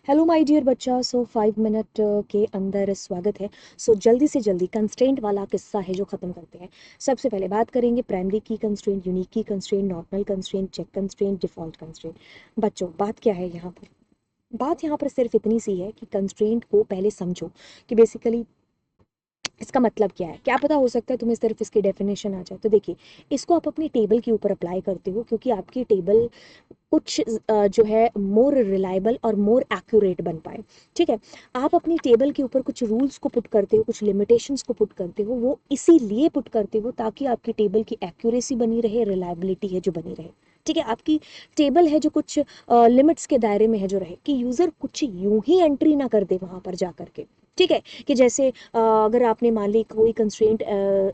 Hello my dear बच्चा। 5 minute के अंदर स्वागत है। जल्दी से जल्दी कंस्ट्रेंट वाला किस्सा है जो ख़त्म करते हैं। सबसे पहले बात करेंगे primary key constraint, unique key constraint, normal constraint, check constraint, default constraint. बच्चों बात क्या है यहाँ पर? बात यहाँ पर सिर्फ इतनी सी है कि कंस्ट्रेंट को पहले समझो कि बेसिकली इसका मतलब क्या है। क्या पता हो सकता है तुम्हें सिर्फ इसकी डेफिनेशन आ जाए। तो देखिए, इसको आप अपनी टेबल के ऊपर अप्लाई करते हो क्योंकि आपकी टेबल कुछ जो है मोर रिलायबल और मोर एक्यूरेट बन पाए। ठीक है, आप अपनी टेबल के ऊपर कुछ रूल्स को पुट करते हो, कुछ लिमिटेशंस को पुट करते हो, वो इसीलिए पुट करते हो ताकि आपकी टेबल की एक्यूरेसी बनी रहे, रिलायबिलिटी है जो बनी रहे। ठीक है, आपकी टेबल है जो कुछ लिमिट्स के दायरे में है जो रहे, कि यूज़र कुछ यूं ही एंट्री ना कर दे वहाँ पर जा करके। ठीक है, कि जैसे अगर आपने मान ली कोई कंस्ट्रेंट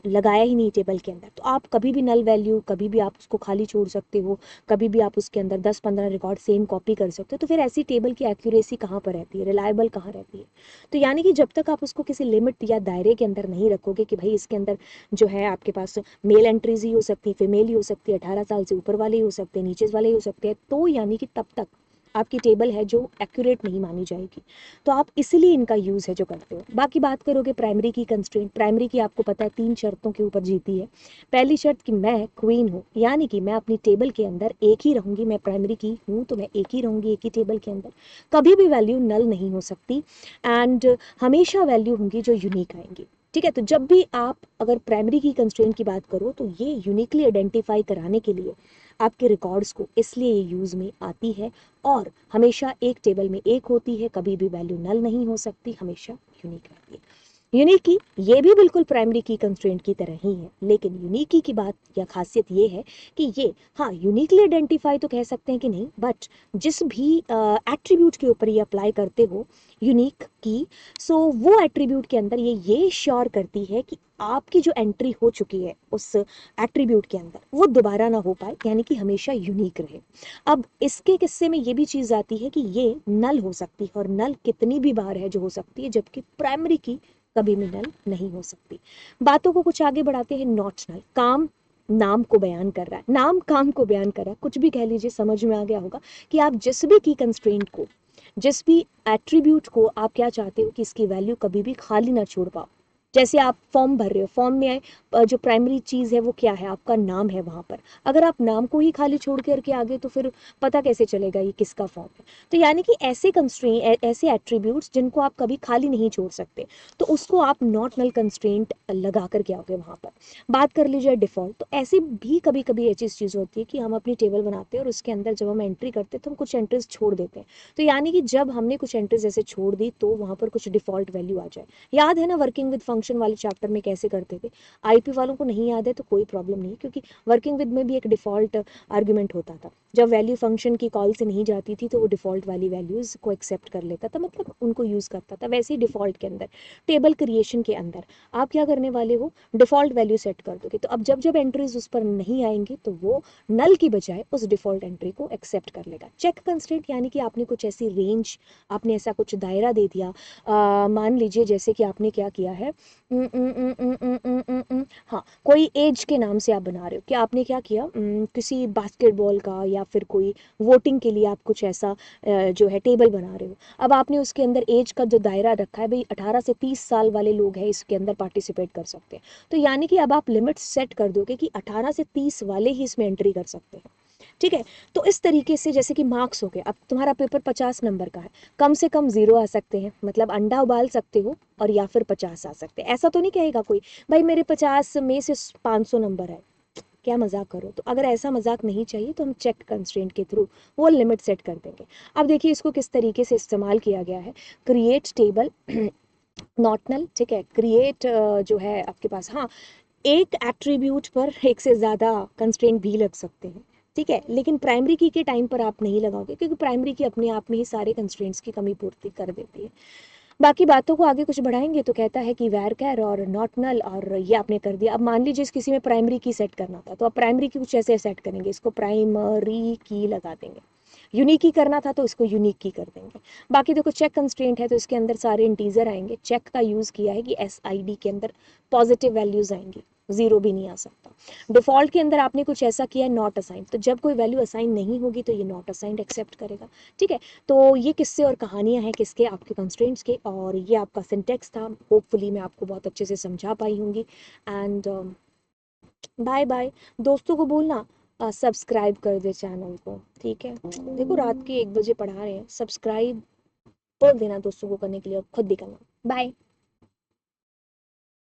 लगाया ही नहीं टेबल के अंदर, तो आप कभी भी नल वैल्यू, कभी भी आप उसको खाली छोड़ सकते हो, कभी भी आप उसके अंदर 10-15 रिकॉर्ड सेम कॉपी कर सकते हो। तो फिर ऐसी टेबल की एक्यूरेसी कहाँ पर रहती है, रिलायबल कहाँ रहती है? तो यानी कि जब तक आप उसको किसी लिमिट या दायरे के अंदर नहीं रखोगे कि भाई इसके अंदर जो है आपके पास मेल एंट्रीज ही हो सकती है, फीमेल ही हो सकती है, 18 साल से ऊपर वाले ही हो सकते हैं, नीचे वाले ही हो सकते हैं, तो यानी कि तब तक आपकी टेबल है जो एक्यूरेट नहीं मानी जाएगी। तो आप इसलिए इनका यूज़ है जो करते हो। बाकी बात करोगे प्राइमरी की कंस्ट्रेंट, प्राइमरी की आपको पता है 3 शर्तों के ऊपर जीती है। पहली शर्त कि मैं क्वीन हूँ, यानी कि मैं अपनी टेबल के अंदर एक ही रहूंगी। मैं प्राइमरी की हूँ तो मैं एक ही रहूंगी, एक ही टेबल के अंदर, कभी भी वैल्यू नल नहीं हो सकती, एंड हमेशा वैल्यू होंगी जो यूनिक आएंगी। ठीक है, तो जब भी आप अगर प्राइमरी की कंस्ट्रेंट की बात करो तो ये यूनिकली आइडेंटिफाई कराने के लिए आपके रिकॉर्ड्स को इसलिए ये यूज़ में आती है, और हमेशा एक टेबल में एक होती है, कभी भी वैल्यू नल नहीं हो सकती, हमेशा यूनिक रहती है। यूनिक की ये भी बिल्कुल प्राइमरी की कंस्ट्रेंट की तरह ही है, लेकिन यूनिक की बात या खासियत ये है कि ये, हाँ, यूनिकली आइडेंटिफाई तो कह सकते हैं कि नहीं, बट जिस भी एट्रीब्यूट के ऊपर ये अप्लाई करते हो यूनिक की, सो वो एट्रीब्यूट के अंदर ये श्योर करती है कि आपकी जो एंट्री हो चुकी है उस एट्रीब्यूट के अंदर वो दोबारा ना हो पाए, यानी कि हमेशा यूनिक रहे। अब इसके किस्से में ये भी चीज़ आती है कि ये नल हो सकती है, और नल कितनी भी बार है जो हो सकती है, जबकि प्राइमरी की कभी भी नल नहीं हो सकती। बातों को कुछ आगे बढ़ाते हैं। नॉट नल, काम नाम को बयान कर रहा है, नाम काम को बयान कर रहा है, कुछ भी कह लीजिए, समझ में आ गया होगा कि आप जिस भी की कंस्ट्रेंट को, जिस भी एट्रीब्यूट को आप क्या चाहते हो कि इसकी वैल्यू कभी भी खाली ना छोड़ पाओ। जैसे आप फॉर्म भर रहे हो, फॉर्म में जो प्राइमरी चीज़ है वो क्या है, आपका नाम है। वहाँ पर अगर आप नाम को ही खाली छोड़ करके आगे, तो फिर पता कैसे चलेगा ये किसका फॉर्म है? तो यानी कि ऐसे कंस्ट्रेंट, ऐसे एट्रीब्यूट्स जिनको आप कभी खाली नहीं छोड़ सकते, तो उसको आप नॉट नल कंस्ट्रेंट लगा करके आओगे वहाँ पर। बात कर लीजिए डिफ़ॉल्ट, तो ऐसे भी कभी कभी ऐसी चीज़ होती है कि हम अपनी टेबल बनाते हैं और उसके अंदर जब हम एंट्री करते हैं तो हम कुछ एंट्रीज छोड़ देते हैं। तो यानी कि जब हमने कुछ एंट्रीज ऐसे छोड़ दी तो वहाँ पर कुछ डिफ़ॉल्ट वैल्यू आ जाए। याद है ना वर्किंग विद फंक्शन वाले चैप्टर में कैसे करते थे? आईपी वालों को नहीं याद है तो कोई प्रॉब्लम नहीं, क्योंकि वर्किंग विद में भी एक डिफ़ॉल्ट आर्ग्यूमेंट होता था। जब वैल्यू फंक्शन की कॉल से नहीं जाती थी तो वो डिफ़ॉल्ट वाली वैल्यूज़ को एक्सेप्ट कर लेता था, मतलब उनको यूज़ करता था। वैसे ही डिफ़ॉल्ट के अंदर, टेबल क्रिएशन के अंदर आप क्या करने वाले हो, डिफ़ॉल्ट वैल्यू सेट कर दोगे। तो अब जब जब एंट्रीज उस पर नहीं आएंगी तो वो नल की बजाय उस डिफ़ॉल्ट एंट्री को एक्सेप्ट कर लेगा। चेक कंस्ट्रेंट यानी कि आपने कुछ ऐसी रेंज, आपने ऐसा कुछ दायरा दे दिया। मान लीजिए जैसे कि आपने क्या किया है, हाँ, कोई एज के नाम से आप बना रहे हो कि आपने क्या किया, किसी बास्केटबॉल का या फिर कोई वोटिंग के लिए आप कुछ ऐसा जो है टेबल बना रहे हो। अब आपने उसके अंदर एज का जो दायरा रखा है, भाई 18 से 30 साल वाले लोग हैं इसके अंदर पार्टिसिपेट कर सकते हैं। तो यानी कि अब आप लिमिट सेट कर दोगे कि 18 से 30 वाले ही इसमें एंट्री कर सकते हैं। ठीक है, तो इस तरीके से जैसे कि मार्क्स हो गए, अब तुम्हारा पेपर 50 नंबर का है, कम से कम 0 आ सकते हैं, मतलब अंडा उबाल सकते हो, और या फिर 50 आ सकते हैं। ऐसा तो नहीं कहेगा कोई भाई मेरे 50 में से 500 नंबर है, क्या मजाक करो। तो अगर ऐसा मजाक नहीं चाहिए तो हम चेक कंस्ट्रेंट के थ्रू वो लिमिट सेट कर देंगे। अब देखिए इसको किस तरीके से इस्तेमाल किया गया है। क्रिएट टेबल नॉट नल, ठीक है, क्रिएट जो है आपके पास, हाँ, एक एट्रीब्यूट पर एक से ज़्यादा कंस्ट्रेंट भी लग सकते हैं। ठीक है, लेकिन प्राइमरी की के टाइम पर आप नहीं लगाओगे, क्योंकि प्राइमरी की अपने आप में ही सारे कंस्ट्रेंट्स की कमी पूर्ति कर देती है। बाकी बातों को आगे कुछ बढ़ाएंगे तो कहता है कि वैर कैर और नॉट नल, और ये आपने कर दिया। अब मान लीजिए किसी में प्राइमरी की सेट करना था, तो आप प्राइमरी की कुछ ऐसे सेट करेंगे, इसको प्राइमरी की लगा देंगे। यूनिक की करना था तो इसको यूनिक की कर देंगे। बाकी देखो चेक कंस्ट्रेंट है तो इसके अंदर सारे इंटीजर आएंगे। चेक का यूज़ किया है कि SID के अंदर पॉजिटिव वैल्यूज आएंगी, जीरो भी नहीं आ सकता। डिफॉल्ट के अंदर आपने कुछ ऐसा किया है नॉट असाइन, तो जब कोई वैल्यू असाइन नहीं होगी तो ये नॉट असाइंड एक्सेप्ट करेगा। ठीक है, तो ये किस्से और कहानियां हैं किसके, आपके कंस्ट्रेंट्स के, और ये आपका सिंटेक्स था। होपफुली मैं आपको बहुत अच्छे से समझा पाई होंगी। And bye bye. दोस्तों को बोलना सब्सक्राइब कर दे चैनल को। ठीक है, देखो रात के 1 बजे पढ़ा रहे हैं, सब्सक्राइब बोल देना दोस्तों को करने के लिए और खुद भी करना। बाय।